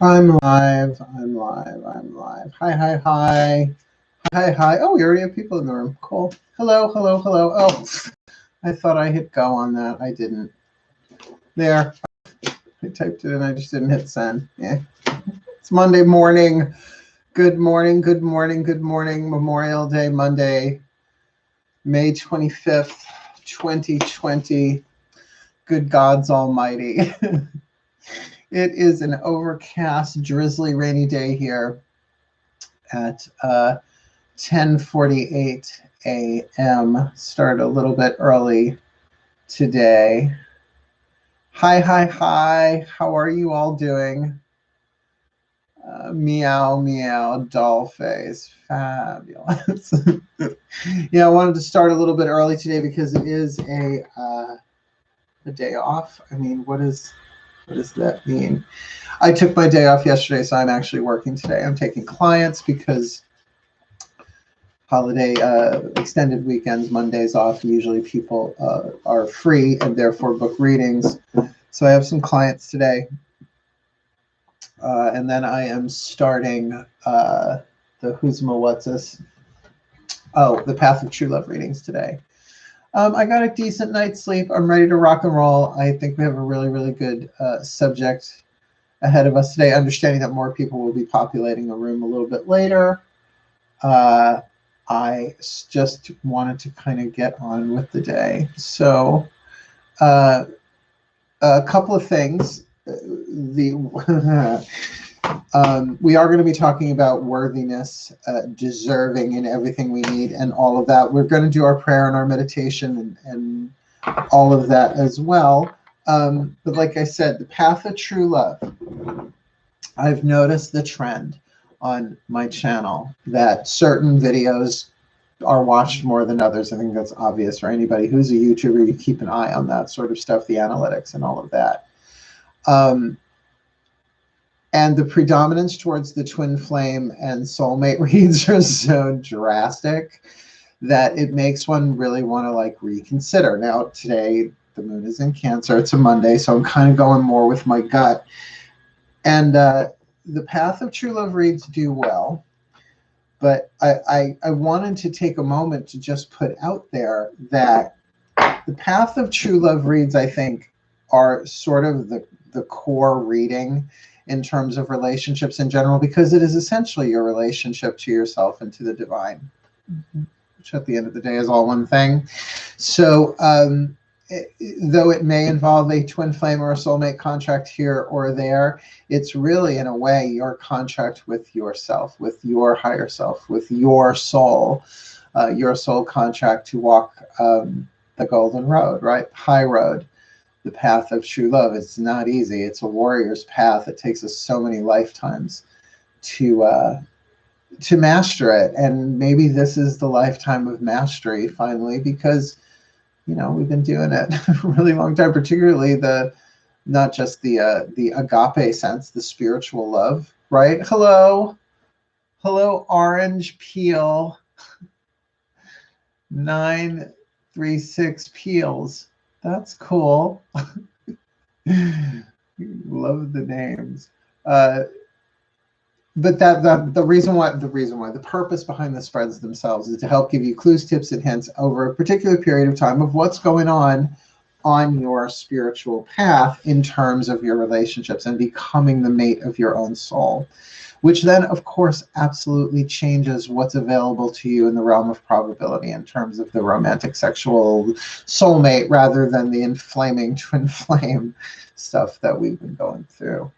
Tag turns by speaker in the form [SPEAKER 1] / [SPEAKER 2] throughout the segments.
[SPEAKER 1] I'm live. I'm live. I'm live. Hi, hi, hi. Hi, hi. Oh, we already have people in the room. Cool. Hello, hello, hello. Oh, I thought I hit go on that. I didn't. There. I typed it and I just didn't hit send. Yeah. It's Monday morning. Good morning, good morning, good morning. Memorial Day, Monday, May 25th, 2020. Good God's Almighty. It is an overcast, drizzly, rainy day here at 10:48 a.m. Start a little bit early today. Hi, hi, hi. How are you all doing? Meow, meow, doll face. Fabulous. Yeah, I wanted to start a little bit early today because it is a day off. I mean, what does that mean? I took my day off yesterday, so I'm actually working today. I'm taking clients because holiday extended weekends, Mondays off. Usually people are free and therefore book readings. So I have some clients today. And then I am starting the Who'sma What's This? Oh, the Path of True Love readings today. I got a decent night's sleep. I'm ready to rock and roll. I think we have a really, really good subject ahead of us today, understanding that more people will be populating the room a little bit later. I just wanted to kind of get on with the day. So a couple of things. We are going to be talking about worthiness, deserving, and everything we need, and all of that. We're going to do our prayer and our meditation and all of that as well. But like I said, the path of true love. I've noticed the trend on my channel that certain videos are watched more than others. I think that's obvious for anybody who's a YouTuber. You keep an eye on that sort of stuff, the analytics and all of that. And the predominance towards the twin flame and soulmate reads are so drastic that it makes one really want to like reconsider. Now, today, the moon is in Cancer. It's a Monday, so I'm kind of going more with my gut. And the Path of True Love reads do well. But I wanted to take a moment to just put out there that the Path of True Love reads, I think, are sort of the core reading in terms of relationships in general, because it is essentially your relationship to yourself and to the divine, which at the end of the day is all one thing. So though it may involve a twin flame or a soulmate contract here or there, it's really, in a way, your contract with yourself, with your higher self, with your soul contract to walk the golden road, right? High road, the path of true love. It's not easy. It's a warrior's path. It takes us so many lifetimes to master it. And maybe this is the lifetime of mastery finally, because we've been doing it a really long time, particularly not just the agape sense, the spiritual love, right? Hello, Orange Peel 936 Peels. That's cool. Love the names. But the reason why, the purpose behind the spreads themselves is to help give you clues, tips, and hints over a particular period of time of what's going on your spiritual path in terms of your relationships and becoming the mate of your own soul, which then, of course, absolutely changes what's available to you in the realm of probability in terms of the romantic sexual soulmate rather than the inflaming twin flame stuff that we've been going through.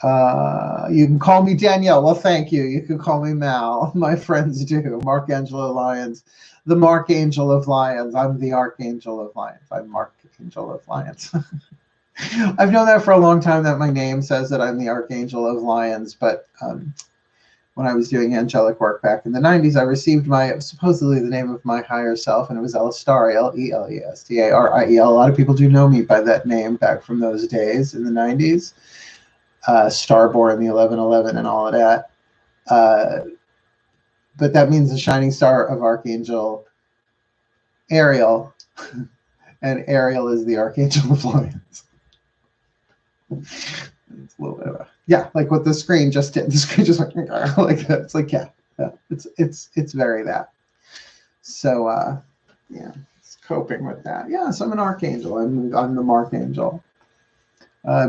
[SPEAKER 1] You can call me Danielle. Well, thank you. You can call me Mal. My friends do. Markangelo Lyons, the Markangel of Lyons. I'm the Archangel of Lyons. I'm Markangel of Lyons. I've known that for a long time, that my name says that I'm the Archangel of Lyons. But when I was doing angelic work back in the 90s, I received supposedly the name of my higher self, and it was Elestariel, Elestariel. A lot of people do know me by that name back from those days in the 90s. Starborn, the 1111, and all of that. But that means the shining star of Archangel Ariel, and Ariel is the Archangel of Lions. it's a little bit of a, yeah, like what the screen just did. The screen just went like that. It's like, yeah, it's very that. So yeah, it's coping with that. Yeah, so I'm an archangel. I'm the Marchangel.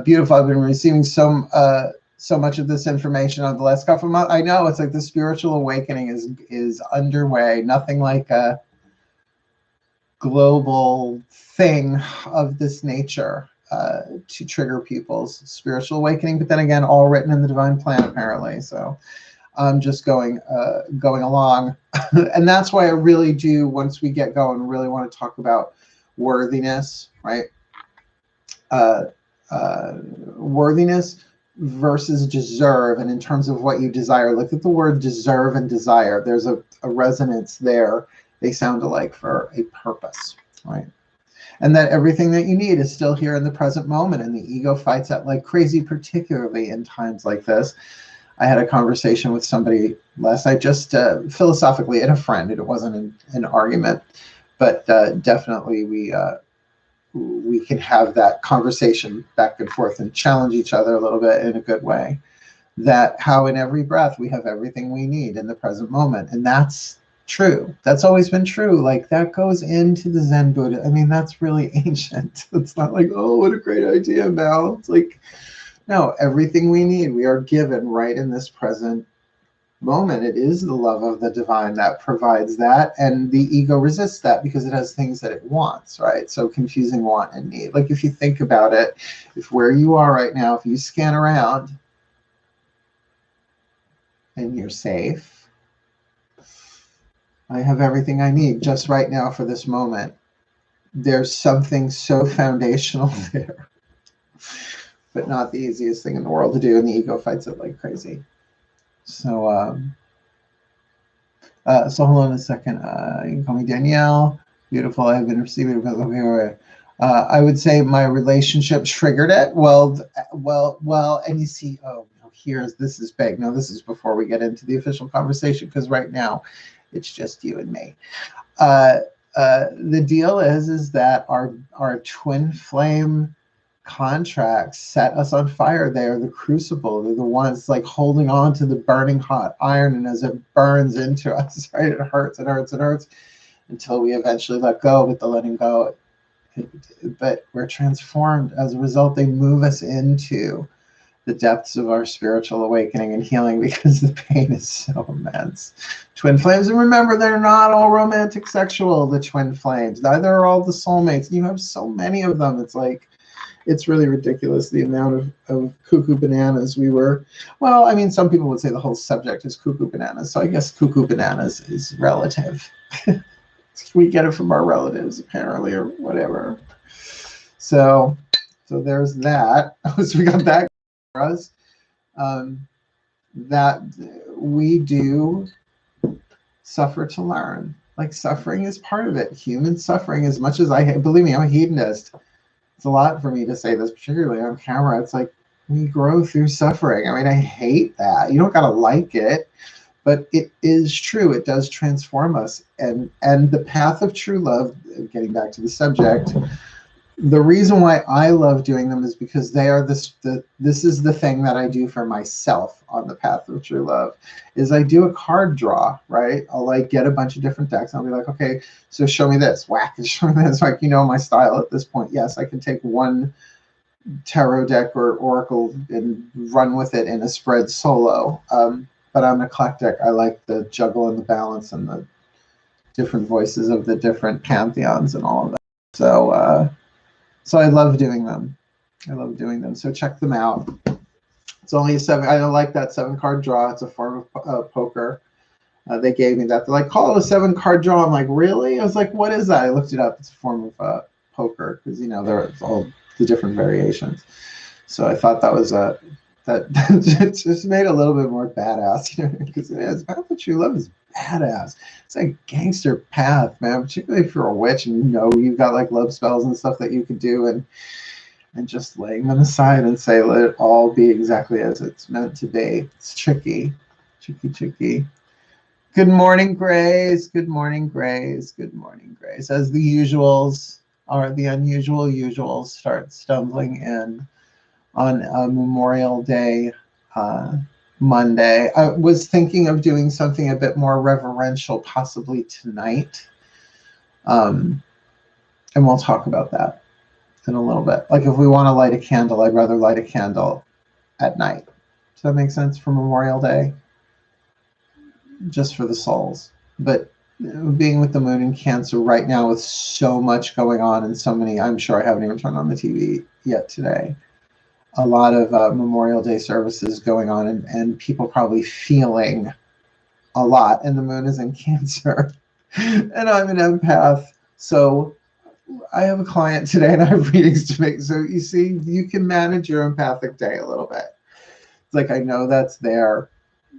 [SPEAKER 1] Beautiful. I've been receiving so much of this information over the last couple of months. I know, it's like the spiritual awakening is underway. Nothing like a global thing of this nature to trigger people's spiritual awakening. But then again, all written in the divine plan, apparently. So I'm just going along. And that's why I really do, once we get going, really want to talk about worthiness, right? Worthiness versus deserve. And in terms of what you desire, look at the word deserve and desire. There's a resonance there. They sound alike for a purpose, right? And that everything that you need is still here in the present moment, and the ego fights that like crazy, particularly in times like this. I had a conversation with somebody last night, just philosophically, and a friend. It wasn't an argument, but definitely we can have that conversation back and forth and challenge each other a little bit in a good way. That how in every breath we have everything we need in the present moment, and that's true. That's always been true. Like that goes into the Zen Buddha. I mean, that's really ancient. It's not like, oh, what a great idea, Mal. It's like, no, everything we need, we are given right in this present moment. It is the love of the divine that provides that, and the ego resists that because it has things that it wants, right? So confusing want and need. Like if you think about it, if where you are right now, if you scan around and you're safe, I have everything I need just right now for this moment. There's something so foundational there, but not the easiest thing in the world to do, and the ego fights it like crazy. So, so hold on a second. You can call me Danielle. Beautiful. I've been receiving. I would say my relationship triggered it. Well, and you see, oh, this is big. No, this is before we get into the official conversation, because right now it's just you and me. The deal is that our twin flame contracts set us on fire. They are the crucible. They're the ones like holding on to the burning hot iron, and as it burns into us, right, it hurts and hurts and hurts until we eventually let go. With the letting go, but we're transformed as a result. They move us into the depths of our spiritual awakening and healing, because the pain is so immense. Twin flames, and remember, they're not all romantic sexual, the twin flames. Neither are all the soulmates. You have so many of them. It's like, it's really ridiculous the amount of cuckoo bananas we were. Well, I mean, some people would say the whole subject is cuckoo bananas. So I guess cuckoo bananas is relative. We get it from our relatives, apparently, or whatever. So there's that. So we got that for us. That we do suffer to learn. Like suffering is part of it. Human suffering, as much as believe me, I'm a hedonist. It's a lot for me to say this, particularly on camera. It's like we grow through suffering. I mean, I hate that. You don't gotta like it, but it is true. It does transform us. And the path of true love, getting back to the subject, the reason why I love doing them is because they are this is the thing that I do for myself on the path of true love, is I do a card draw, right? I'll like get a bunch of different decks. I'll be like, okay, so show me this, whack, and show me this. Like, you know, my style at this point. Yes, I can take one tarot deck or oracle and run with it in a spread solo. But I'm eclectic. I like the juggle and the balance and the different voices of the different pantheons and all of that. So I love doing them. I love doing them. So check them out. It's only a 7. I don't like that 7-card draw. It's a form of poker. They gave me that. They're like, call it a 7-card draw. I'm like, really? I was like, what is that? I looked it up. It's a form of poker, because, you know, there's all the different variations. So I thought that was that it just made it a little bit more badass, you know, because it is. Path of True Love is badass. It's a gangster path, man, particularly if you're a witch and you know you've got like love spells and stuff that you can do, and just laying them aside and say, let it all be exactly as it's meant to be. It's tricky. Good morning, Grace. Good morning, Grace. Good morning, Grace. As the usuals are, the unusual usuals start stumbling in. on Memorial Day Monday. I was thinking of doing something a bit more reverential, possibly tonight. And we'll talk about that in a little bit. Like if we want to light a candle, I'd rather light a candle at night. Does that make sense for Memorial Day? Just for the souls. But being with the moon in Cancer right now with so much going on and so many, I'm sure I haven't even turned on the TV yet today. A lot of Memorial Day services going on and people probably feeling a lot. And the moon is in Cancer. And I'm an empath. So I have a client today and I have readings to make. So you see, you can manage your empathic day a little bit. It's like, I know that's there.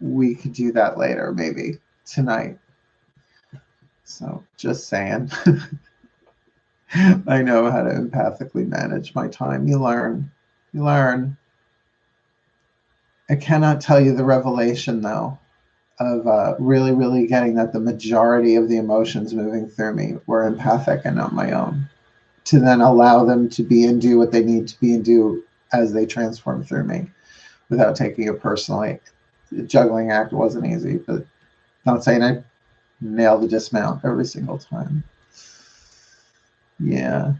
[SPEAKER 1] We could do that later, maybe tonight. So just saying. I know how to empathically manage my time. You learn. You learn. I cannot tell you the revelation, though, of really, really getting that the majority of the emotions moving through me were empathic and not my own. To then allow them to be and do what they need to be and do as they transform through me without taking it personally. The juggling act wasn't easy, but not saying I nailed the dismount every single time. Yeah.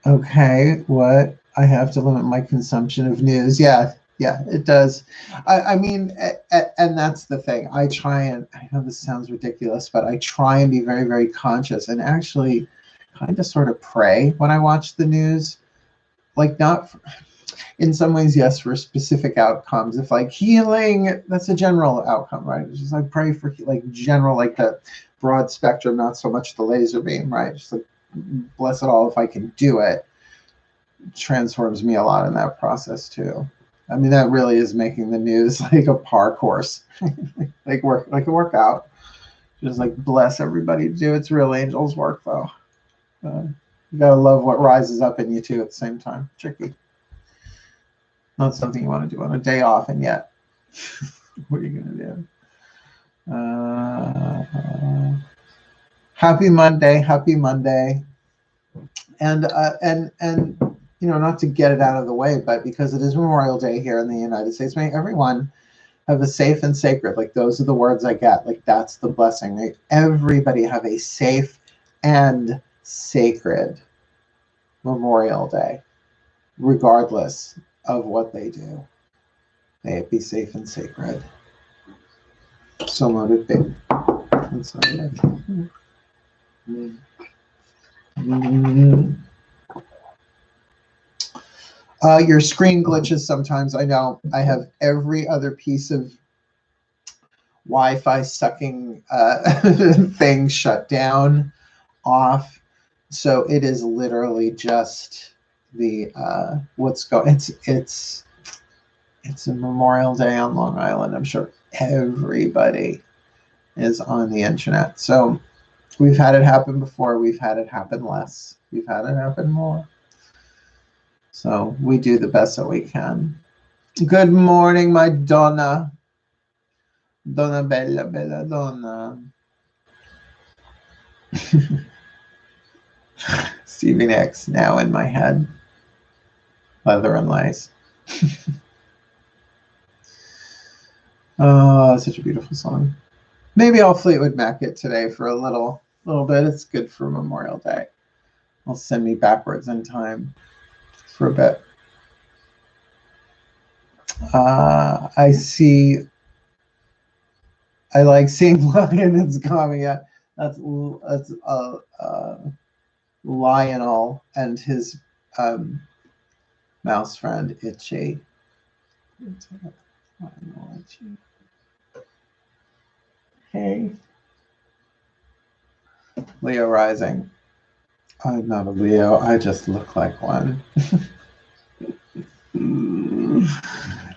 [SPEAKER 1] Okay, what? I have to limit my consumption of news. Yeah, it does. I mean, and that's the thing. I try and, I know this sounds ridiculous, but I try and be very, very conscious and actually kind of sort of pray when I watch the news. Like not, in some ways, yes, for specific outcomes. If like healing, that's a general outcome, right? It's just I pray for like general, like the broad spectrum, not so much the laser beam, right? Just like bless it all if I can do it. Transforms me a lot in that process too. I mean, that really is making the news like a par course, like a workout. Just like bless everybody to do its real angel's work, though. You gotta love what rises up in you too at the same time. Tricky. Not something you want to do on a day off, and yet, what are you gonna do? Happy Monday, happy Monday, and you know, not to get it out of the way, but because it is Memorial Day here in the United States, may everyone have a safe and sacred, like those are the words I get, like that's the blessing. May everybody have a safe and sacred Memorial Day, regardless of what they do. May it be safe and sacred. So motivated. That's not it. Your screen glitches sometimes. I know I have every other piece of Wi-Fi sucking thing shut down, off. So it is literally just the what's going. It's a Memorial Day on Long Island. I'm sure everybody is on the internet. So we've had it happen before. We've had it happen less. We've had it happen more. So we do the best that we can. Good morning, my Donna. Donna Bella, Bella Donna. Stevie Nicks, now in my head. Leather and Lace. Oh, such a beautiful song. Maybe I'll Fleetwood Mac it today for a little bit. It's good for Memorial Day. It'll send me backwards in time for a bit. I like seeing Lyons coming. Yeah, that's Lionel and his mouse friend Itchy. Hey, Leo rising. I'm not a Leo. I just look like one.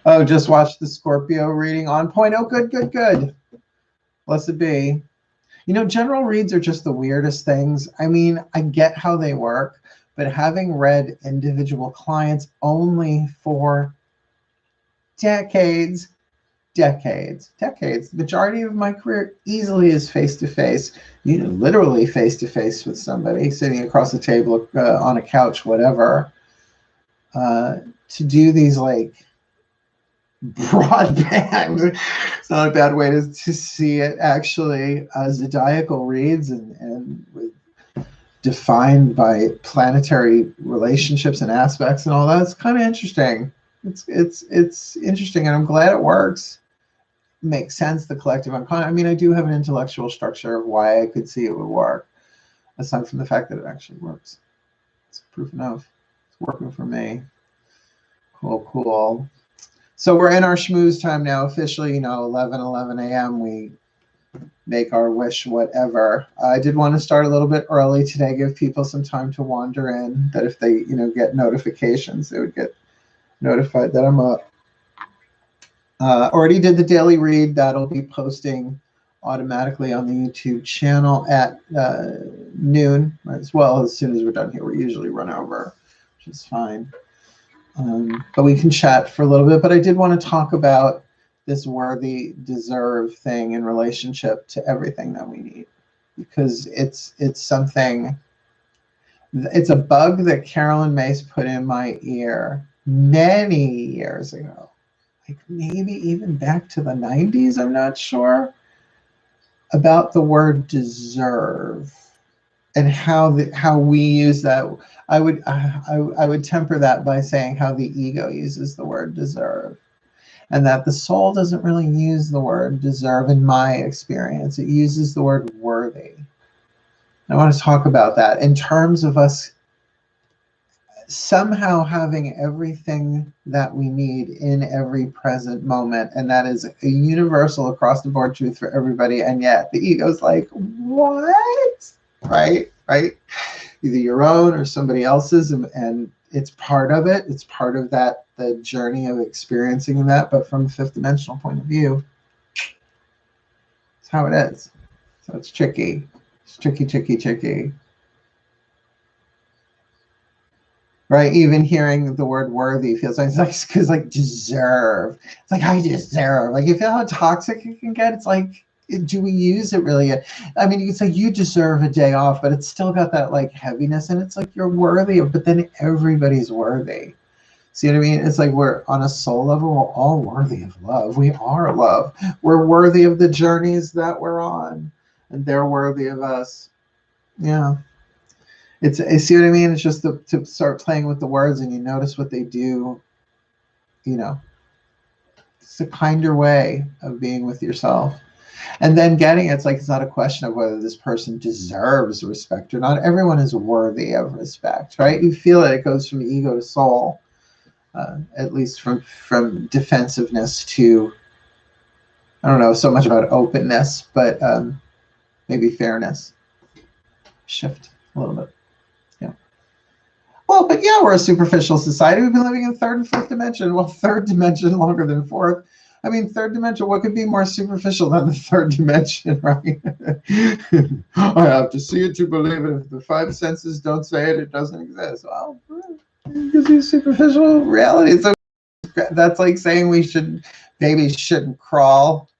[SPEAKER 1] Oh, just watched the Scorpio reading. On point. Oh, good, good, good. Blessed be. You know, general reads are just the weirdest things. I mean, I get how they work, but having read individual clients only for decades, the majority of my career easily is face-to-face, you know, literally face-to-face with somebody sitting across the table, on a couch, whatever. to do these like broadband, it's not a bad way to see it actually, zodiacal reads and with defined by planetary relationships and aspects and all that. It's kind of interesting. It's interesting, and I'm glad it works. Makes sense, the collective unconscious. I mean, I do have an intellectual structure of why I could see it would work, aside from the fact that it actually works. It's proof enough. It's working for me. Cool, cool. So we're in our schmooze time now, officially, you know, 11 a.m. We make our wish, whatever. I did want to start a little bit early today, give people some time to wander in, that if they, you know, get notifications, they would get notified that I'm up. Already did the daily read. That'll be posting automatically on the YouTube channel at noon, as well. As soon as we're done here, we usually run over, which is fine. But we can chat for a little bit. But I did want to talk about this worthy, deserve thing in relationship to everything that we need, because it's something. It's a bug that Carolyn Mace put in my ear many years ago. Like maybe even back to the 90s, I'm not sure, about the word deserve and how we use that. I would temper that by saying how the ego uses the word deserve, and that the soul doesn't really use the word deserve in my experience. It uses the word worthy. I want to talk about that in terms of us somehow having everything that we need in every present moment, and that is a universal across the board truth for everybody, and yet the ego's like, what? Right? Either your own or somebody else's, and it's part of it. It's part of that, the journey of experiencing that, but from a fifth dimensional point of view, it's how it is. So it's tricky. It's tricky. Right, even hearing the word worthy feels like, because like deserve. It's like, I deserve. Like, you feel how toxic it can get? It's like, do we use it really? I mean, you can say you deserve a day off, but it's still got that like heaviness, and it's like you're worthy of, but then everybody's worthy. See what I mean? It's like we're on a soul level, we're all worthy of love. We are love. We're worthy of the journeys that we're on, and they're worthy of us. Yeah. See what I mean? It's just to start playing with the words, and you notice what they do. You know, it's a kinder way of being with yourself. And then getting it's like, it's not a question of whether this person deserves respect or not. Everyone is worthy of respect, right? You feel it. It goes from ego to soul, at least from defensiveness to, I don't know so much about openness, but maybe fairness. Shift a little bit. Well, but yeah, we're a superficial society. We've been living in third and fourth dimension. Well, third dimension longer than fourth. I mean, third dimension, what could be more superficial than the third dimension, right? I have to see it to believe it. If the five senses don't say it, it doesn't exist. Well, it gives you superficial reality. So that's like saying babies shouldn't crawl.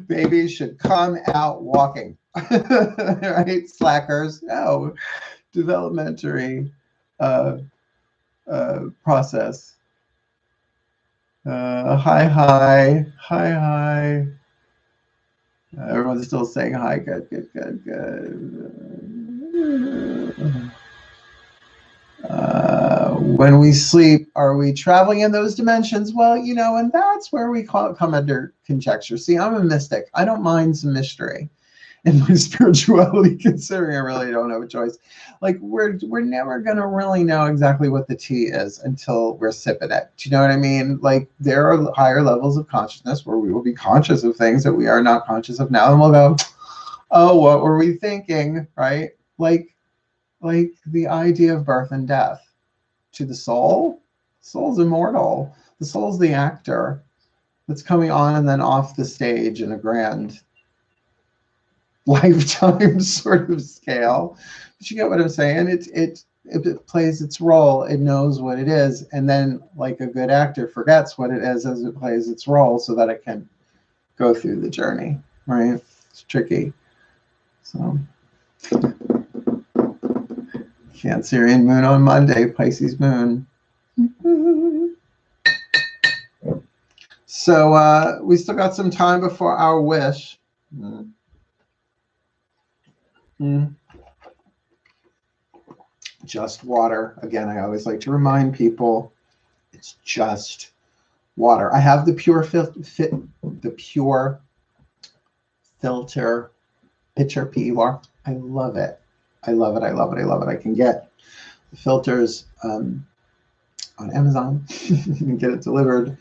[SPEAKER 1] Babies should come out walking. Right? Slackers. No. Developmentary process. Hi. Everyone's still saying hi. Good. When we sleep, are we traveling in those dimensions? Well, you know, and that's where we come under conjecture. See, I'm a mystic. I don't mind some mystery in my spirituality, considering I really don't have a choice. Like, we're never going to really know exactly what the tea is until we're sipping it. Do you know what I mean? Like, there are higher levels of consciousness where we will be conscious of things that we are not conscious of now, and we'll go, oh, what were we thinking, right? Like the idea of birth and death. To the soul, the soul's immortal. The soul's the actor that's coming on and then off the stage in a grand lifetime sort of scale. But you get what I'm saying? It plays its role. It knows what it is, and then, like a good actor, forgets what it is as it plays its role, so that it can go through the journey. Right? It's tricky. So. Cancerian moon on Monday, Pisces moon. So we still got some time before our wish. Just water. Again, I always like to remind people it's just water. I have the pure filter pitcher PUR. I love it. I love it. I love it. I love it. I can get the filters on Amazon and get it delivered,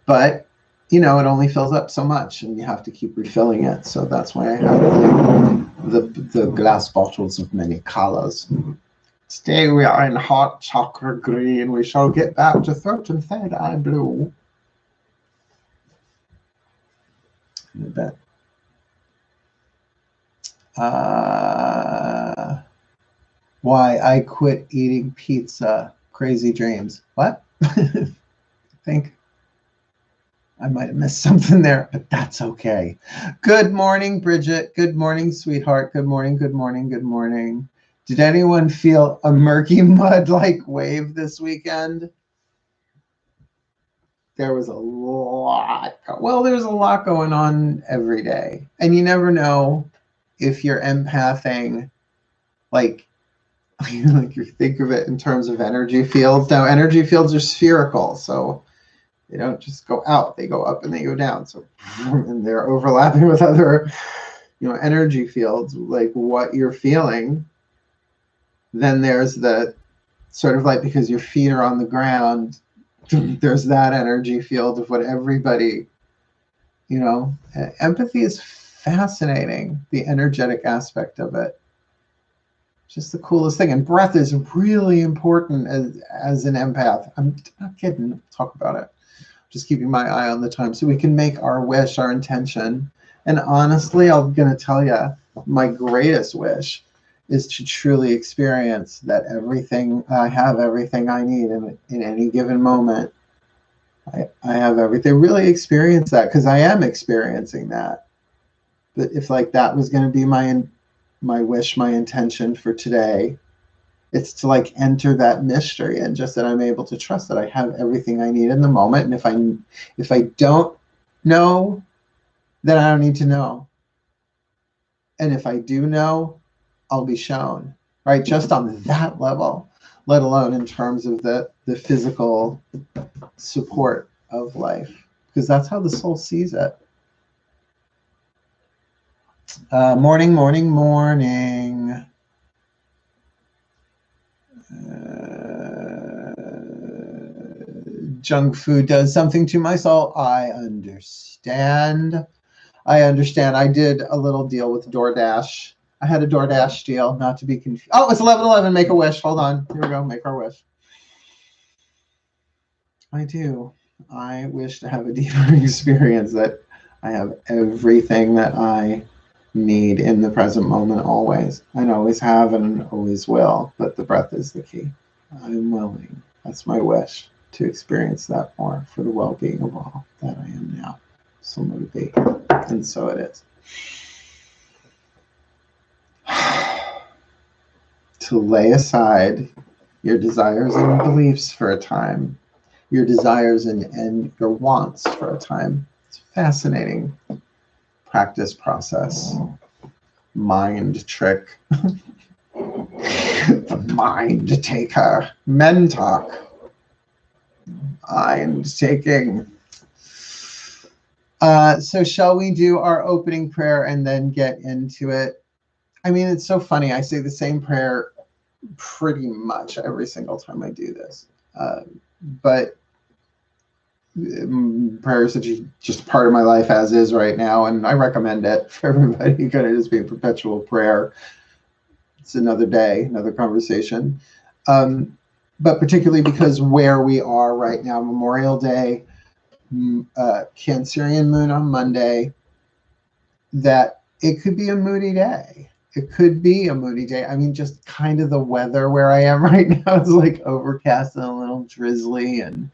[SPEAKER 1] but you know, it only fills up so much, and you have to keep refilling it. So that's why I have the glass bottles of many colors. Today we are in hot chocolate green. We shall get back to throat and third eye blue in a bit. Why I quit eating pizza. Crazy dreams. What? I think I might have missed something there, but that's okay. Good morning, Bridget. Good morning, sweetheart. Good morning, good morning, good morning. Did anyone feel a murky mud-like wave this weekend? There was a lot. Well, there's a lot going on every day. And you never know if you're empathing, like you think of it in terms of energy fields. Now, energy fields are spherical, so they don't just go out. They go up and they go down. So, and they're overlapping with other, energy fields, like what you're feeling. Then there's the sort of like, because your feet are on the ground, there's that energy field of what everybody, empathy is fascinating, the energetic aspect of it. Just the coolest thing. And breath is really important as an empath. I'm not kidding. Talk about it. Just keeping my eye on the time so we can make our wish, our intention. And honestly, I'm going to tell you, my greatest wish is to truly experience that everything I have, everything I need in any given moment. I have everything. Really experience that, because I am experiencing that. But if like that was going to be my wish, my intention for today, it's to like enter that mystery, and just that I'm able to trust that I have everything I need in the moment. And if I don't know, then I don't need to know. And if I do know, I'll be shown, right? Just on that level, let alone in terms of the physical support of life, because that's how the soul sees it. Morning, morning, morning. Junk food does something to my soul. I understand. I did a little deal with DoorDash. I had a DoorDash deal, not to be confused. Oh, it's 11:11. Make a wish. Hold on. Here we go. Make our wish. I do. I wish to have a deeper experience that I have everything that I need in the present moment always. I always have and always will, but the breath is the key. I'm willing. That's my wish, to experience that more for the well-being of all that I am now. So motivate. And so it is. To lay aside your desires and beliefs for a time, your desires and your wants for a time. It's a fascinating practice process. Mind trick. The mind taker. Men talk. Mind taking. So shall we do our opening prayer and then get into it? I mean, it's so funny. I say the same prayer pretty much every single time I do this. But prayer is just part of my life as is right now, and I recommend it for everybody. Kind of just be a perpetual prayer. It's another day, another conversation. But particularly because where we are right now, Memorial Day, Cancerian moon on Monday, that it could be a moody day. It could be a moody day. I mean, just kind of the weather where I am right now is like overcast and a little drizzly, and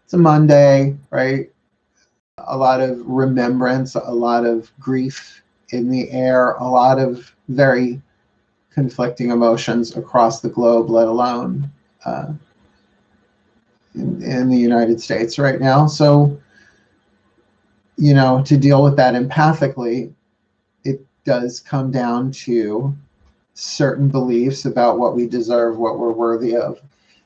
[SPEAKER 1] it's a Monday, right? A lot of remembrance, a lot of grief in the air, a lot of very conflicting emotions across the globe, let alone in the United States right now. So, you know, to deal with that empathically, it does come down to certain beliefs about what we deserve, what we're worthy of,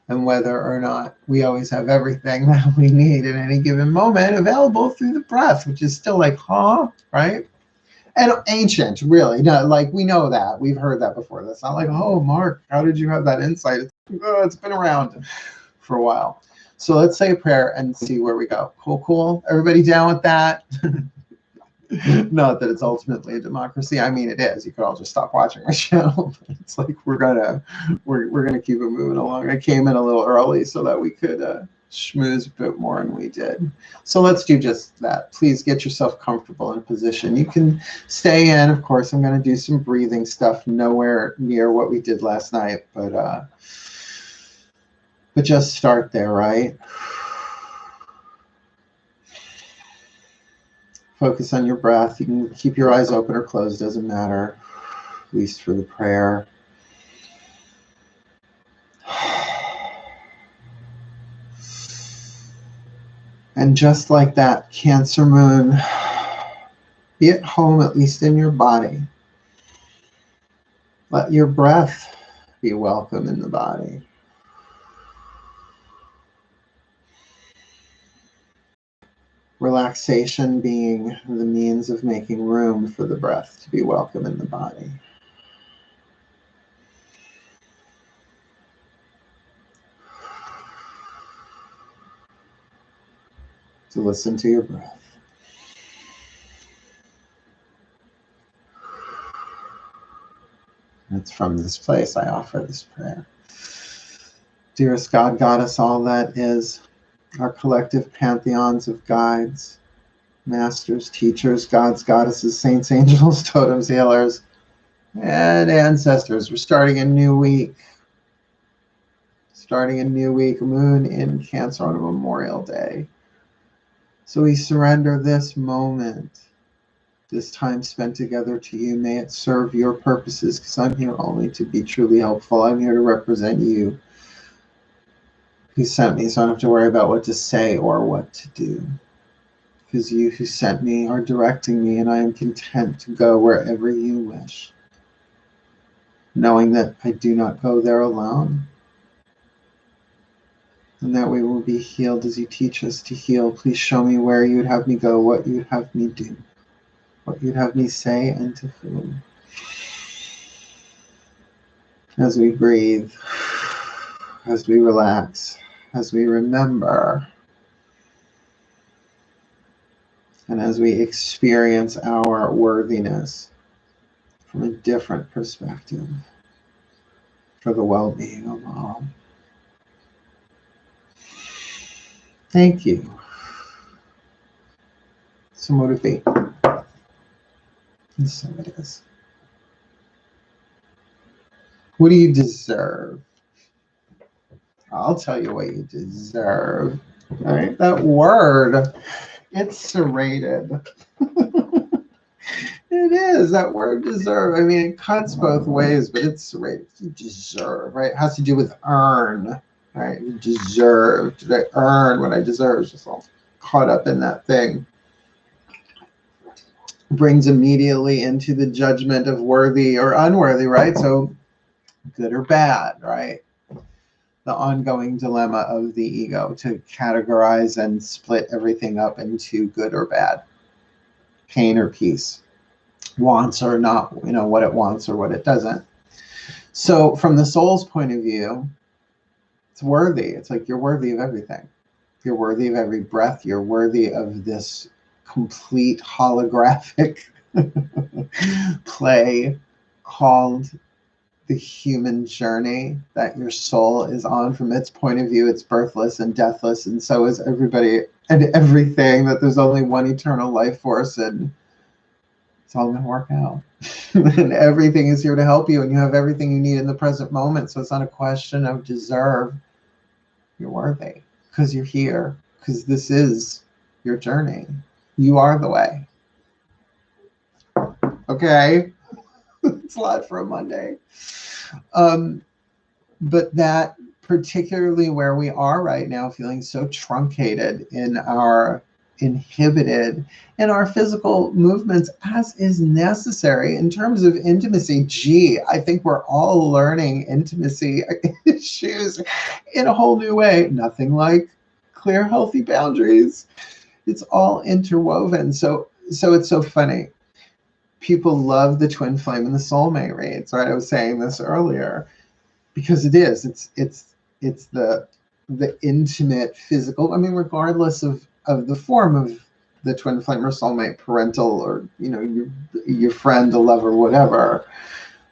[SPEAKER 1] and whether or not we always have everything that we need at any given moment available through the breath, which is still like, huh, right? And ancient, really. No, like, we know that. We've heard that before. That's not like, oh, Mark, how did you have that insight? It's been around for a while. So let's say a prayer and see where we go. Cool, cool. Everybody down with that? Not that it's ultimately a democracy. I mean, it is. You could all just stop watching my show. It's like we're gonna keep it moving along. I came in a little early so that we could schmooze a bit more, and we did. So let's do just that. Please get yourself comfortable in a position. You can stay in. Of course, I'm going to do some breathing stuff. Nowhere near what we did last night, but just start there, right? Focus on your breath. You can keep your eyes open or closed, doesn't matter, at least for the prayer. And just like that Cancer moon, be at home, at least in your body. Let your breath be welcome in the body. Relaxation being the means of making room for the breath to be welcome in the body. To listen to your breath. And it's from this place I offer this prayer. Dearest God, Goddess, all that is, our collective pantheons of guides, masters, teachers, gods, goddesses, saints, angels, totems, healers, and ancestors. We're starting a new week. Starting a new week, moon in Cancer on a Memorial Day. So we surrender this moment, this time spent together to you. May it serve your purposes, because I'm here only to be truly helpful. I'm here to represent you, who sent me, so I don't have to worry about what to say or what to do. Because you who sent me are directing me, and I am content to go wherever you wish, knowing that I do not go there alone, and that we will be healed as you teach us to heal. Please show me where you would have me go, what you would have me do, what you'd have me say, and to whom. As we breathe, as we relax, as we remember, and as we experience our worthiness from a different perspective for the well-being of all. Thank you. So motivate. And so it is. What do you deserve? I'll tell you what you deserve. All right, that word, it's serrated. It is, that word deserve. I mean, it cuts both ways, but it's serrated. You deserve, right? It has to do with earn, right? You deserve. Did I earn what I deserve? It's just all caught up in that thing. Brings immediately into the judgment of worthy or unworthy, right? So good or bad, right? The ongoing dilemma of the ego to categorize and split everything up into good or bad, pain or peace, wants or not, you know, what it wants or what it doesn't. So from the soul's point of view, it's worthy. It's like you're worthy of everything. You're worthy of every breath. You're worthy of this complete holographic play called the human journey that your soul is on. From its point of view, it's birthless and deathless, and so is everybody and everything, that there's only one eternal life force, and it's all going to work out. And everything is here to help you, and you have everything you need in the present moment. So it's not a question of deserve. You're worthy because you're here, because this is your journey. You are the way. Okay? It's a lot for a Monday. But that, particularly where we are right now, feeling so truncated in our inhibited in our physical movements, as is necessary in terms of intimacy. Gee, I think we're all learning intimacy issues in a whole new way. Nothing like clear, healthy boundaries. It's all interwoven. So it's so funny. People love the twin flame and the soulmate reads, right? I was saying this earlier, because it is. It's the intimate physical. I mean, regardless of the form of the twin flame or soulmate, parental, or your friend, a lover, whatever.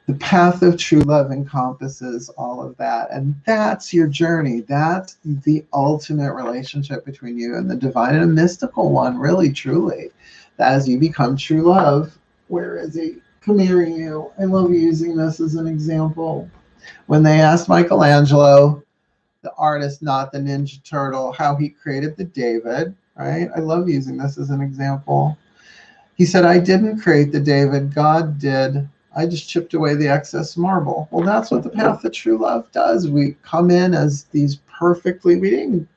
[SPEAKER 1] The path of true love encompasses all of that, and that's your journey. That's the ultimate relationship between you and the divine, and a mystical one, really, truly. That as you become true love, where is he? Come here, you. I love using this as an example. When they asked Michelangelo, the artist, not the Ninja Turtle, how he created the David, right? I love using this as an example. He said, I didn't create the David, God did. I just chipped away the excess marble. Well, that's what the path of true love does. We come in as these perfectly, we didn't,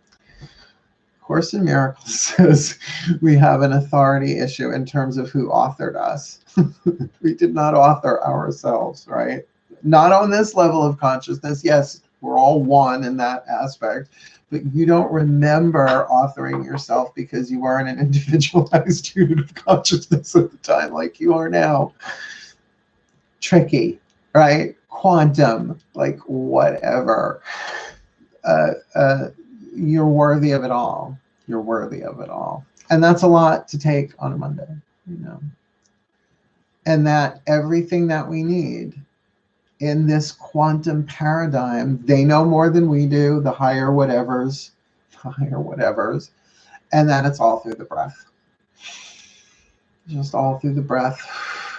[SPEAKER 1] Course in Miracles says we have an authority issue in terms of who authored us. We did not author ourselves, right? Not on this level of consciousness. Yes, we're all one in that aspect, but you don't remember authoring yourself because you weren't an individualized unit of consciousness at the time like you are now. Tricky, right? Quantum, like whatever. You're worthy of it all. You're worthy of it all. And that's a lot to take on a Monday, And that everything that we need in this quantum paradigm, they know more than we do, the higher whatevers, and that it's all through the breath. Just all through the breath.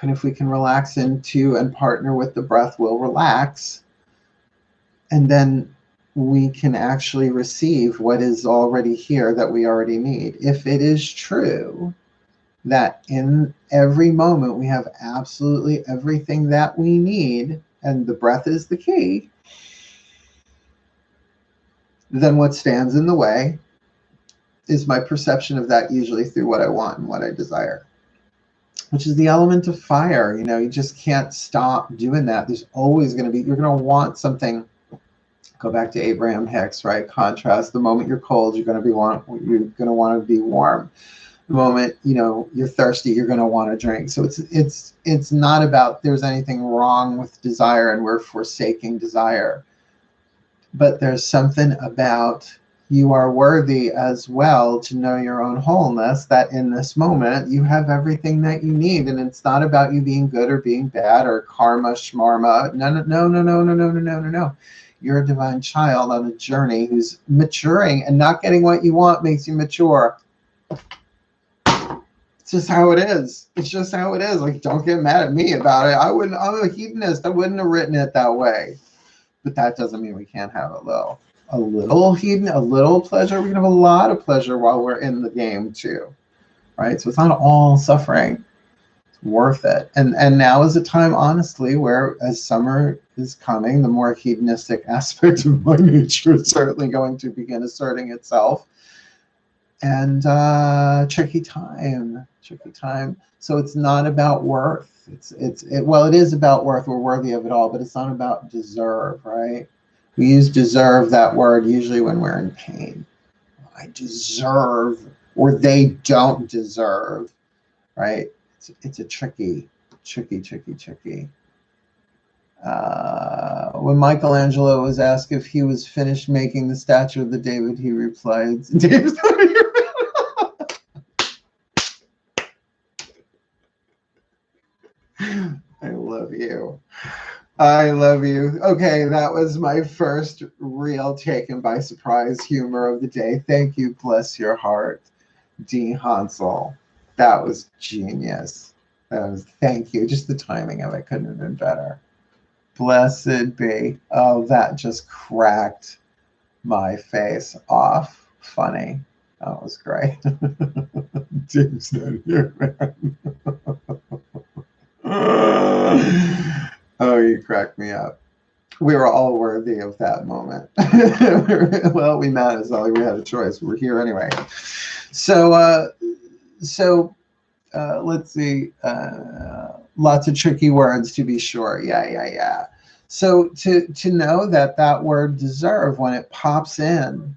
[SPEAKER 1] And if we can relax into and partner with the breath, we'll relax. And then we can actually receive what is already here that we already need. If it is true that in every moment we have absolutely everything that we need, and the breath is the key, then what stands in the way is my perception of that, usually through what I want and what I desire, which is the element of fire. You just can't stop doing that. There's always going to be, you're going to want something. Go back to Abraham Hicks, right? Contrast. The moment you're cold, you're going to want to be warm. The moment you're thirsty, you're going to want to drink. So it's not about there's anything wrong with desire and we're forsaking desire, but there's something about you are worthy as well to know your own wholeness, that in this moment you have everything that you need. And it's not about you being good or being bad or karma, shmarma. No. You're a divine child on a journey who's maturing, and not getting what you want makes you mature. It's just how it is. It's just how it is. Like, don't get mad at me about it. I'm a hedonist. I wouldn't have written it that way. But that doesn't mean we can't have a little hedon, a little pleasure. We can have a lot of pleasure while we're in the game too, right? So it's not all suffering. It's worth it. And now is a time, honestly, where as summer is coming, the more hedonistic aspect of my nature is certainly going to begin asserting itself. And tricky time. So it's not about worth. Well, it is about worth. We're worthy of it all, but it's not about deserve, right? We use deserve, that word, usually when we're in pain. I deserve, or they don't deserve, right? It's a tricky. When Michelangelo was asked if he was finished making the statue of the David, he replied, David's not here. I love you. Okay, that was my first real taken by surprise humor of the day. Thank you, bless your heart, D. Hansel. That was genius. Thank you. Just the timing of it couldn't have been better. Blessed be. Oh, that just cracked my face off. Funny. That was great. Dave's not here, man. Oh, you cracked me up. We were all worthy of that moment. Well, we met. It's not like we had a choice. We're here anyway. So, let's see. Lots of tricky words to be sure. Yeah. So to know that that word deserve, when it pops in,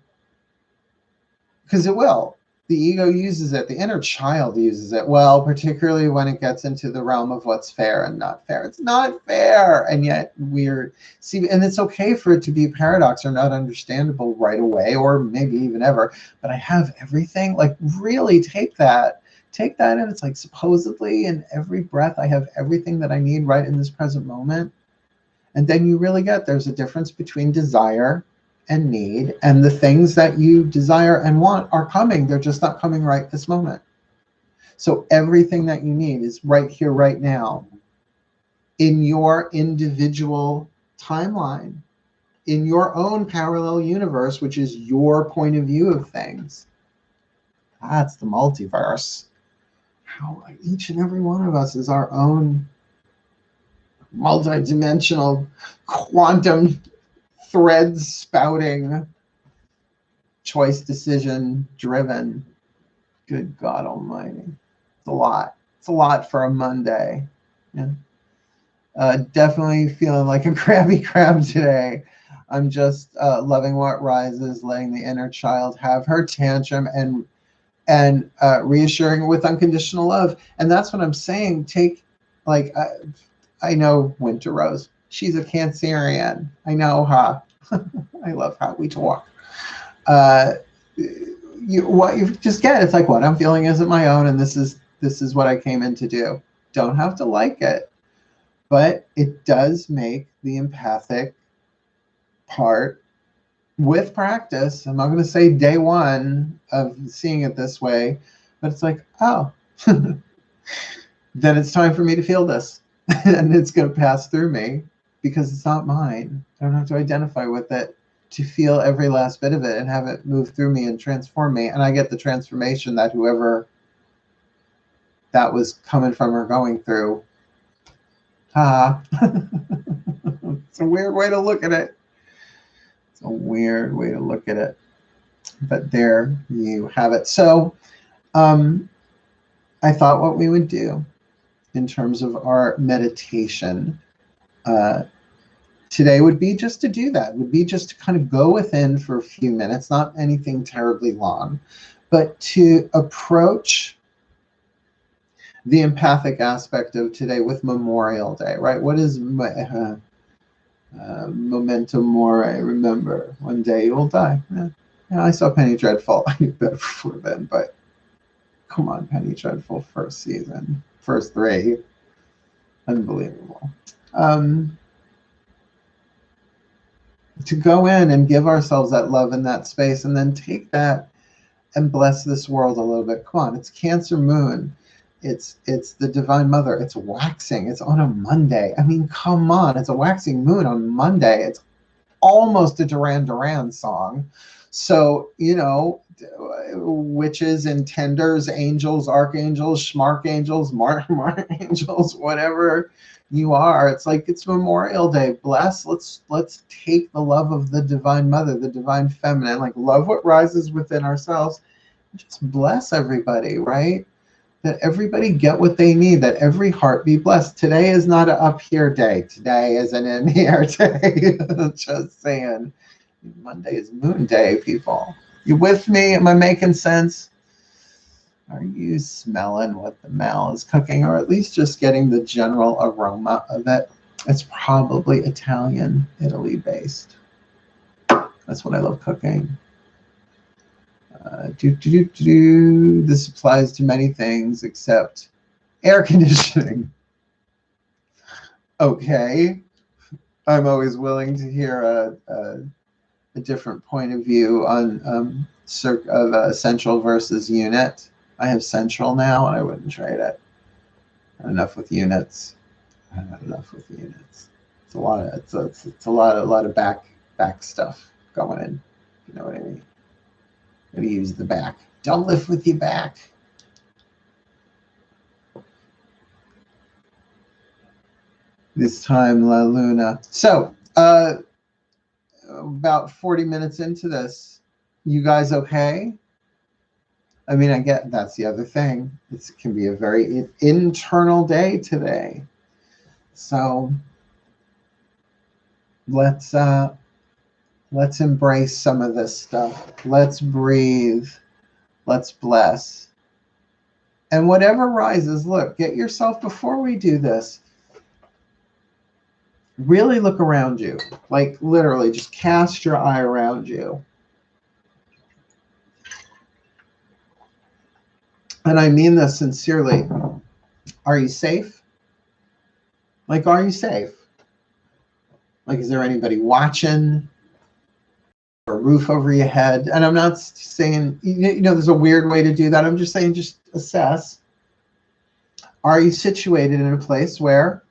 [SPEAKER 1] because it will, the ego uses it, the inner child uses it well, particularly when it gets into the realm of what's fair and not fair. It's not fair, and yet we're and it's okay for it to be a paradox or not understandable right away, or maybe even ever. But I have everything. Like, really take that in. It's like, supposedly in every breath I have everything that I need right in this present moment. And then you really get, there's a difference between desire and need, and the things that you desire and want are coming. They're just not coming right this moment. So everything that you need is right here, right now, in your individual timeline, in your own parallel universe, which is your point of view of things. That's the multiverse. How each and every one of us is our own multidimensional quantum threads spouting, choice decision driven. Good God Almighty. It's a lot. It's a lot for a Monday. Yeah. Definitely feeling like a crabby crab today. I'm just loving what rises, letting the inner child have her tantrum, and reassuring with unconditional love. And that's what I'm saying. Take, like, I know Winter Rose. She's a Cancerian. I know her. I love how we talk. What you just get, it's like, what I'm feeling isn't my own, and this is what I came in to do. Don't have to like it, but it does make the empathic part, with practice. I'm not going to say day one of seeing it this way, but it's like, oh, then it's time for me to feel this, and it's going to pass through me because it's not mine. I don't have to identify with it to feel every last bit of it and have it move through me and transform me. And I get the transformation that whoever that was coming from or going through. It's a weird way to look at it. It's a weird way to look at it. But there you have it. So I thought what we would do in terms of our meditation today would be just to do that, would be just to kind of go within for a few minutes, not anything terribly long, but to approach the empathic aspect of today with Memorial Day, right? What is memento mori? Remember, one day you will die. Yeah, I saw Penny Dreadful. I knew better before then, but come on, Penny Dreadful, first season, first 3, unbelievable. To go in and give ourselves that love in that space, and then take that and bless this world a little bit. Come on, it's Cancer Moon. It's the Divine Mother. It's waxing. It's on a Monday. I mean, come on. It's a waxing moon on Monday. It's almost a Duran Duran song. So, witches and tenders, angels, archangels, schmarkangels, markangels, whatever you are. It's like, it's Memorial Day. Bless. Let's take the love of the Divine Mother, the Divine Feminine, like, love what rises within ourselves. Just bless everybody, right? That everybody get what they need, that every heart be blessed. Today is not an up here day. Today is an in here day. Just saying. Monday is Moon Day, people. You with me? Am I making sense? Are you smelling what the Mal is cooking, or at least just getting the general aroma of it? It's probably Italian, Italy based. That's what I love cooking. This applies to many things except air conditioning. Okay. I'm always willing to hear a different point of view on central versus unit. I have central now, and I wouldn't trade it. Enough with units. Enough with units. It's a lot of it's a lot of back stuff going in. You know what I mean? Gotta use the back. Don't lift with your back. this time, La Luna. So, about 40 minutes into this, you guys okay? I mean, I get that's the other thing. It can be a very internal day today. So let's embrace some of this stuff. Let's breathe. Let's bless. And whatever rises, look, get yourself, before we do this, really look around you. Like literally just cast your eye around you. And I mean this sincerely. Are you safe? Like, are you safe? Like, is there anybody watching? Or a roof over your head? And I'm not saying, you know, there's a weird way to do that. I'm just saying, just assess. Are you situated in a place where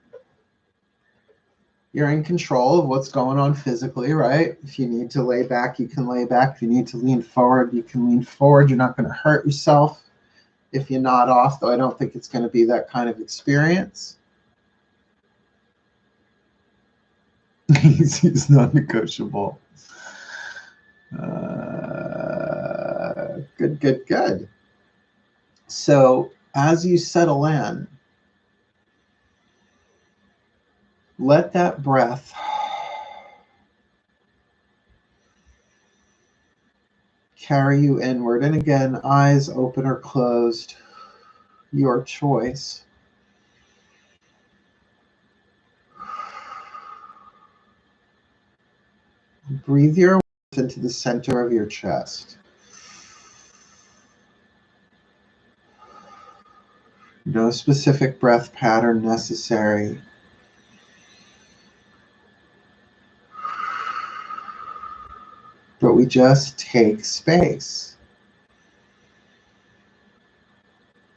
[SPEAKER 1] you're in control of what's going on physically, right? If you need to lay back, you can lay back. If you need to lean forward, you can lean forward. You're not going to hurt yourself if you nod off, though I don't think it's going to be that kind of experience. It's not negotiable. Good, good, good. So as you settle in, let that breath carry you inward. And again, eyes open or closed, your choice. Breathe your awareness into the center of your chest. No specific breath pattern necessary. But we just take space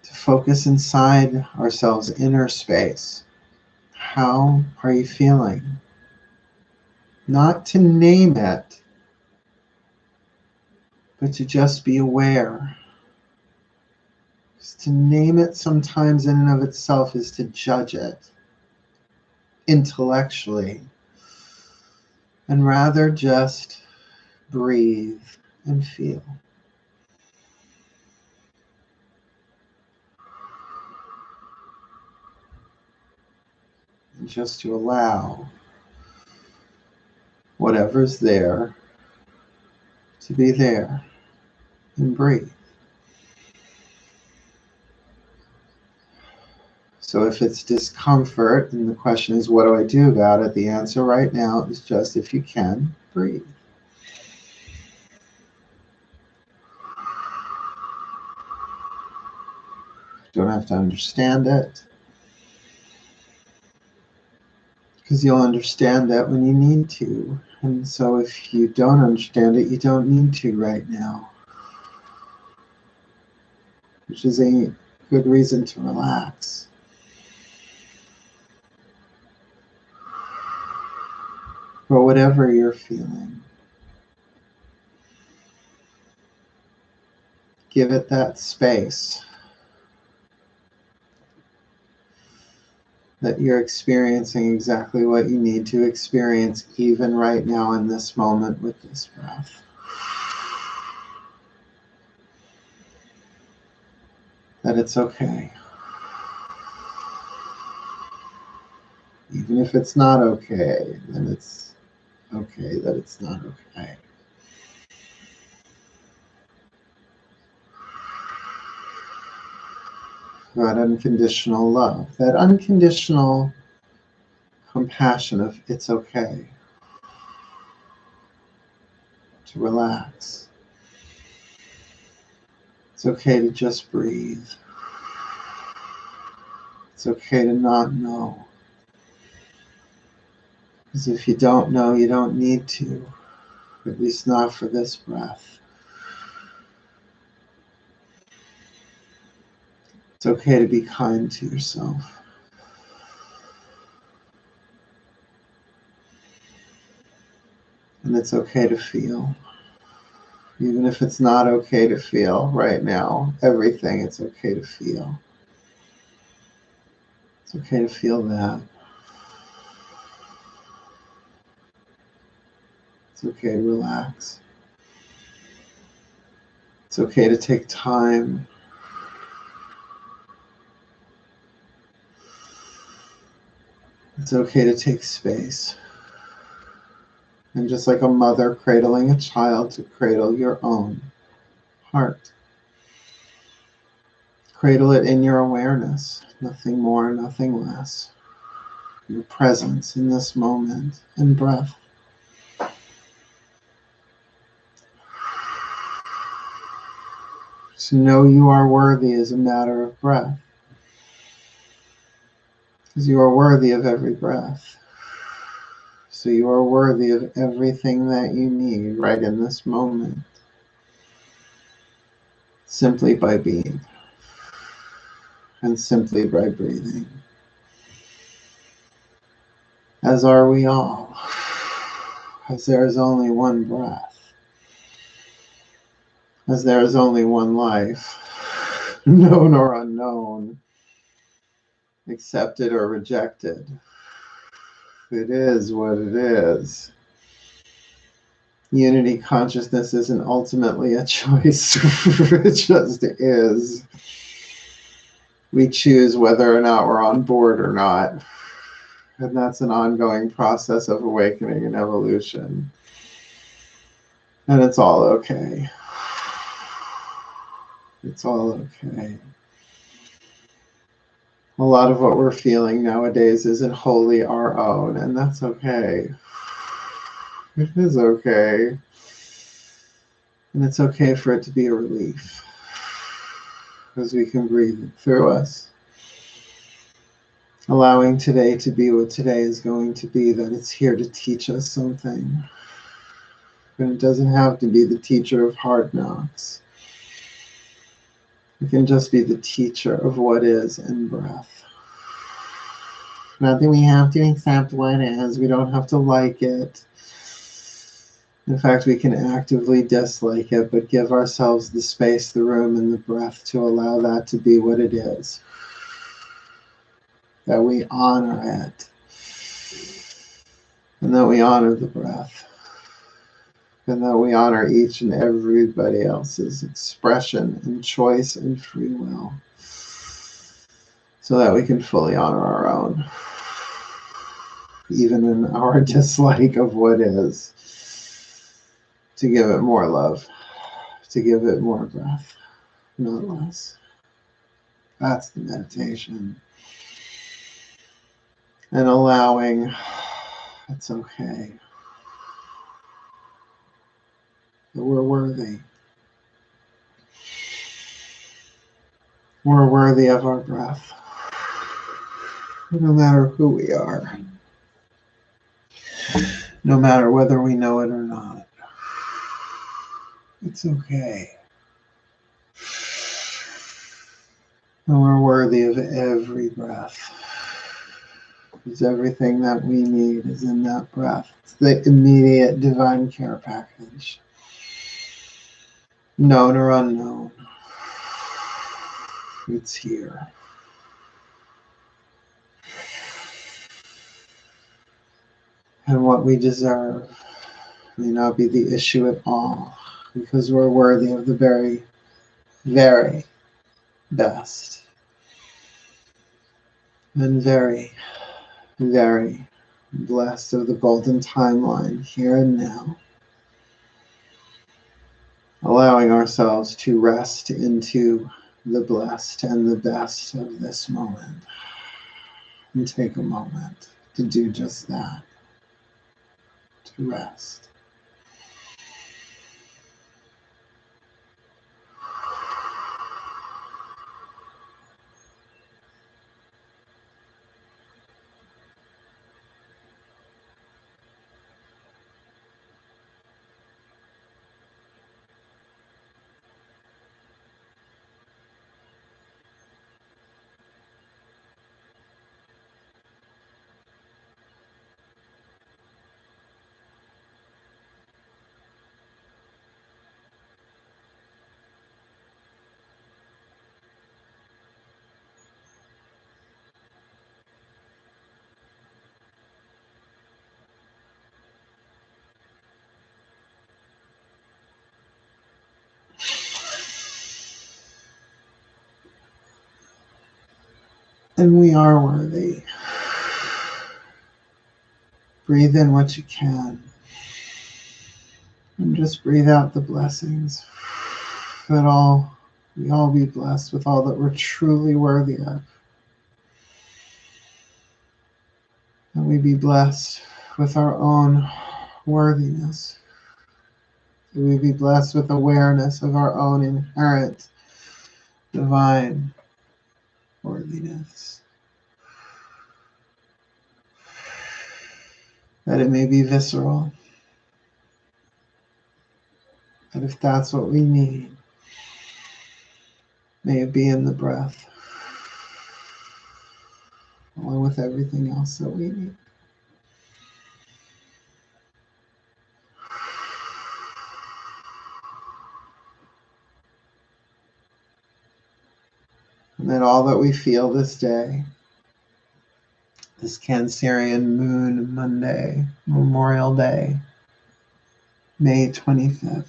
[SPEAKER 1] to focus inside ourselves, inner space. How are you feeling? Not to name it, but to just be aware. Because to name it sometimes in and of itself is to judge it intellectually, and rather just breathe and feel. And just to allow whatever's there to be there, and breathe. So if it's discomfort, and the question is, what do I do about it? The answer right now is just, if you can, breathe. You don't have to understand it, because you'll understand that when you need to. And so if you don't understand it, you don't need to right now, which is a good reason to relax. But whatever you're feeling, give it that space that you're experiencing exactly what you need to experience, even right now in this moment with this breath. That it's okay. Even if it's not okay, then it's okay that it's not okay. That unconditional love, that unconditional compassion of it's okay to relax. It's okay to just breathe. It's okay to not know. Because if you don't know, you don't need to, at least not for this breath. It's okay to be kind to yourself. And it's okay to feel. Even if it's not okay to feel right now, everything, it's okay to feel. It's okay to feel that. It's okay to relax. It's okay to take time. It's okay to take space. And just like a mother cradling a child, to cradle your own heart. Cradle it in your awareness, nothing more, nothing less. Your presence in this moment and breath. To know you are worthy is a matter of breath. Because you are worthy of every breath. So you are worthy of everything that you need right in this moment. Simply by being. And simply by breathing. As are we all. As there is only one breath. As there is only one life. Known or unknown. Accepted or rejected. It is what it is. Unity consciousness isn't ultimately a choice. It just is. We choose whether or not we're on board or not. And that's an ongoing process of awakening and evolution. And it's all okay. It's all okay. A lot of what we're feeling nowadays isn't wholly our own, and that's okay. It is okay. And it's okay for it to be a relief, because we can breathe it through us. Allowing today to be what today is going to be, that it's here to teach us something. And it doesn't have to be the teacher of hard knocks. It can just be the teacher of what is in breath. Not that we have to accept what is. We don't have to like it. In fact, we can actively dislike it, but give ourselves the space, the room, and the breath to allow that to be what it is. That we honor it. And that we honor the breath. And that we honor each and everybody else's expression and choice and free will. So that we can fully honor our own. Even in our dislike of what is. To give it more love. To give it more breath. Not less. That's the meditation. And allowing, it's okay. That we're worthy. We're worthy of our breath. No matter who we are. No matter whether we know it or not. It's okay. And we're worthy of every breath. Because everything that we need is in that breath. It's the immediate divine care package. Known or unknown. It's here. And what we deserve may not be the issue at all, because we're worthy of the very, very best. And very, very blessed of the golden timeline here and now. Allowing ourselves to rest into the blessed and the best of this moment. And take a moment to do just that. To rest. And we are worthy. Breathe in what you can. And just breathe out the blessings. That we all be blessed with all that we're truly worthy of. And we be blessed with our own worthiness. That we be blessed with awareness of our own inherent divine worthiness. That it may be visceral. That if that's what we need, may it be in the breath, along with everything else that we need. And that all that we feel this day, this Cancerian Moon Monday, Memorial Day, May 25th.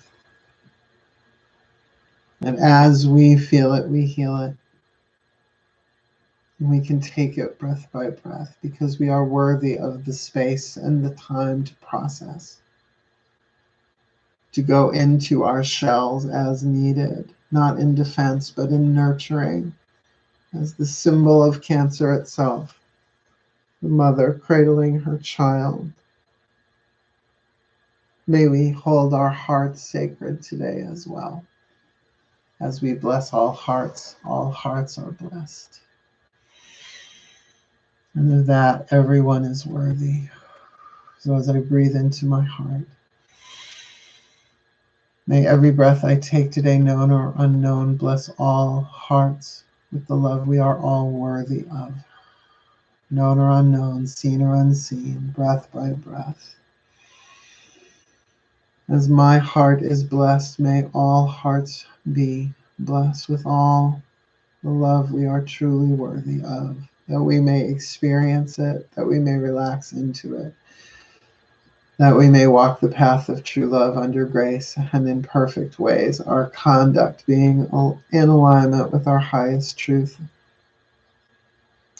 [SPEAKER 1] And as we feel it, we heal it. And we can take it breath by breath because we are worthy of the space and the time to process. To go into our shells as needed, not in defense, but in nurturing, as the symbol of Cancer itself. The mother cradling her child. May we hold our hearts sacred today as well. As we bless all hearts are blessed. And of that, everyone is worthy. So as I breathe into my heart, may every breath I take today, known or unknown, bless all hearts with the love we are all worthy of. Known or unknown, seen or unseen, breath by breath. As my heart is blessed, may all hearts be blessed with all the love we are truly worthy of, that we may experience it, that we may relax into it, that we may walk the path of true love under grace and in perfect ways, our conduct being in alignment with our highest truth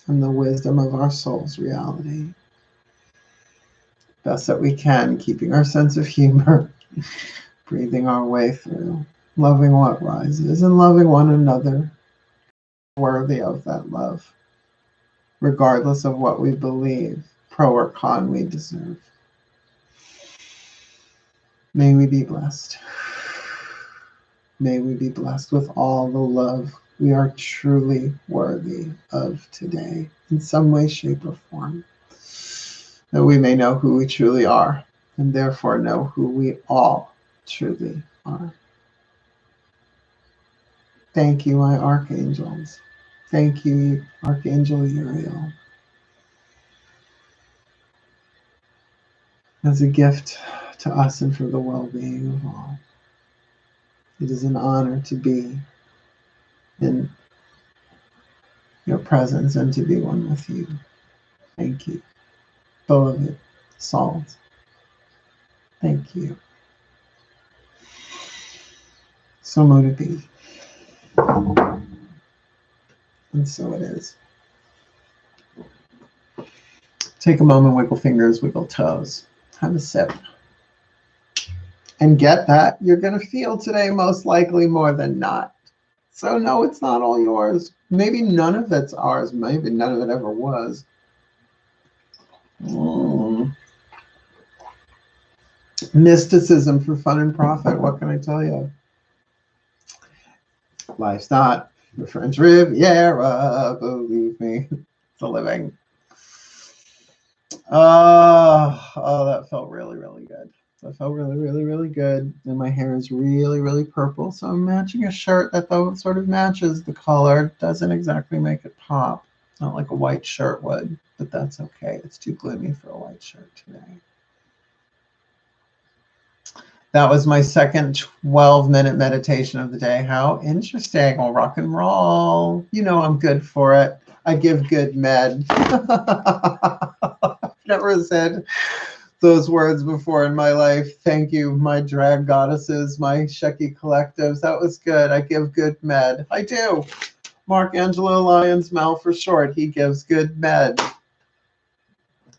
[SPEAKER 1] and the wisdom of our soul's reality. Best that we can, keeping our sense of humor, breathing our way through, loving what rises and loving one another, worthy of that love, regardless of what we believe, pro or con, we deserve. May we be blessed. May we be blessed with all the love we are truly worthy of today, in some way, shape, or form. That we may know who we truly are, and therefore know who we all truly are. Thank you, my archangels. Thank you, Archangel Uriel. As a gift to us and for the well-being of all. It is an honor to be in your presence and to be one with you. Thank you. Beloved souls. Thank you. So mote it be. And so it is. Take a moment, wiggle fingers, wiggle toes. Have a sip. And get that you're going to feel today most likely more than not. So no, it's not all yours. Maybe none of it's ours. Maybe none of it ever was. Mysticism for fun and profit. What can I tell you? Life's not the French Riviera, believe me. It's a living. Oh, that felt really, really good. That felt really, really, really good. And my hair is really, really purple. So I'm matching a shirt that though sort of matches the color. Doesn't exactly make it pop. Not like a white shirt would, but that's okay. It's too gloomy for a white shirt today. That was my second 12-minute meditation of the day. How interesting. Well, rock and roll. You know I'm good for it. I give good med. I've never said those words before in my life. Thank you, my drag goddesses, my Sheki collectives. That was good. I give good med. I do. Mark Angelo Lyons, Mal for short. He gives good med.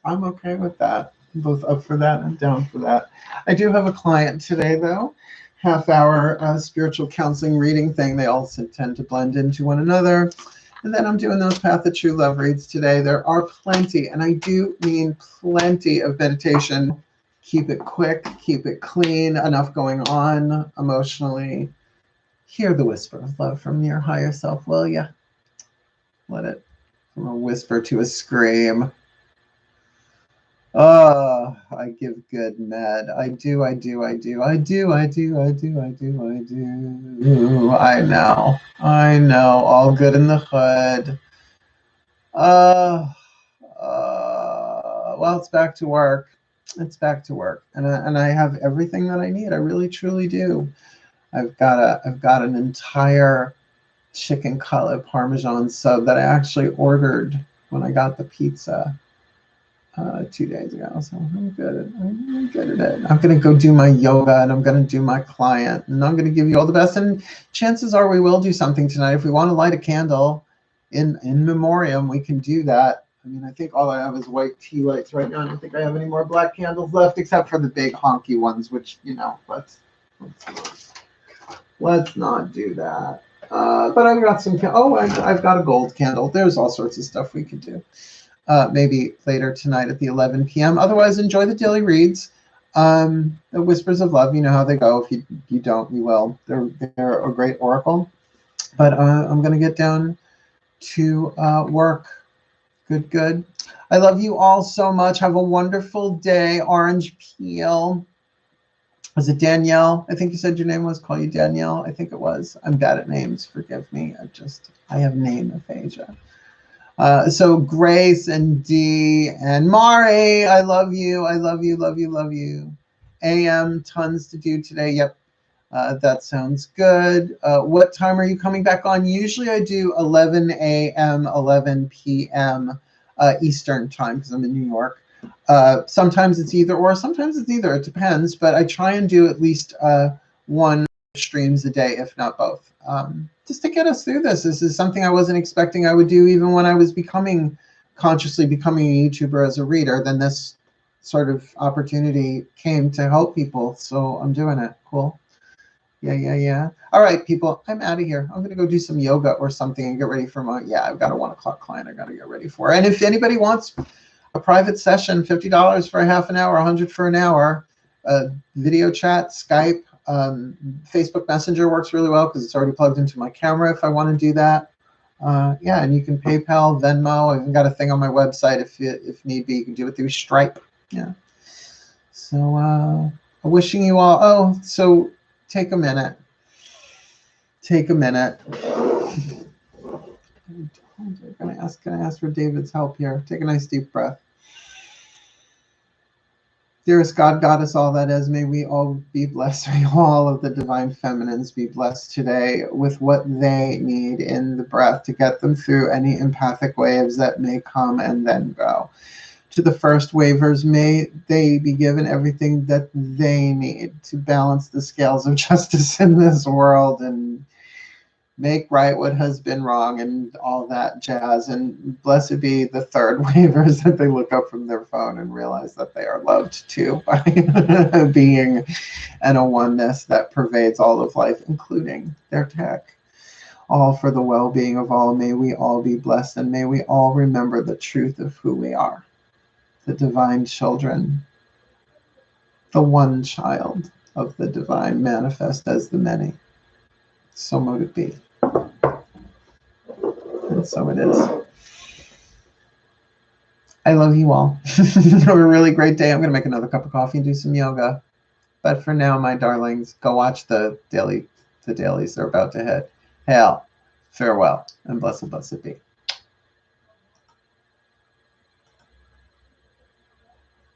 [SPEAKER 1] I'm okay with that. I'm both up for that and down for that. I do have a client today, though. Half-hour spiritual counseling reading thing. They also tend to blend into one another. And then I'm doing those Path of True Love reads today. There are plenty, and I do mean plenty of meditation. Keep it quick, keep it clean, enough going on emotionally. Hear the whisper of love from your higher self, will ya? Let it from a whisper to a scream. Oh, I give good med. I do. I know. All good in the hood. Well, it's back to work. It's back to work. And I have everything that I need. I really, truly do. I've got an entire chicken cutlet Parmesan sub that I actually ordered when I got the pizza 2 days ago. So I'm good at it. I'm going to go do my yoga, and I'm going to do my client, and I'm going to give you all the best. And chances are we will do something tonight. If we want to light a candle in memoriam, we can do that. I mean, I think all I have is white tea lights right now. I don't think I have any more black candles left, except for the big honky ones, which, you know, let's not do that. But I've got some, I've got a gold candle. There's all sorts of stuff we could do. Maybe later tonight at the 11 p.m. Otherwise, enjoy the daily reads. The Whispers of Love, you know how they go. If you don't, you will. They're a great oracle. But I'm going to get down to work. Good. I love you all so much. Have a wonderful day. Orange Peel. Was it Danielle? I think you said your name was. Call you Danielle. I think it was. I'm bad at names. Forgive me. I have name aphasia. So Grace and Dee and Mari, I love you. I love you. AM, tons to do today. Yep. That sounds good. What time are you coming back on? Usually I do 11 a.m., 11 p.m. Eastern time because I'm in New York. Sometimes it's either or, sometimes it's neither. It depends, but I try and do at least one streams a day, if not both. Just to get us through this. This is something I wasn't expecting I would do even when I was consciously becoming a YouTuber as a reader. Then this sort of opportunity came to help people, so I'm doing it. Cool. Yeah. All right, people, I'm out of here. I'm going to go do some yoga or something and get ready for I've got a 1 o'clock client I got to get ready for. And if anybody wants a private session, $50 for a half an hour, $100 for an hour, video chat, Skype, Facebook Messenger works really well because it's already plugged into my camera if I want to do that. And you can PayPal, Venmo. I've even got a thing on my website if need be. You can do it through Stripe. Yeah. So wishing you all, so take a minute. I'm gonna ask for David's help here. Take a nice deep breath. Dearest God, Goddess, all that is, may we all be blessed. May all of the divine feminines be blessed today with what they need in the breath to get them through any empathic waves that may come and then go. To the first wavers, may they be given everything that they need to balance the scales of justice in this world and make right what has been wrong and all that jazz. And blessed be the third wavers that they look up from their phone and realize that they are loved too by a being and a oneness that pervades all of life, including their tech. All for the well-being of all. May we all be blessed, and may we all remember the truth of who we are. The divine children, the one child of the divine manifest as the many. So mote it be. And so it is. I love you all. Have a really great day. I'm going to make another cup of coffee and do some yoga. But for now, my darlings, go watch the dailies. They're about to hit. Hail, farewell, and blessed be.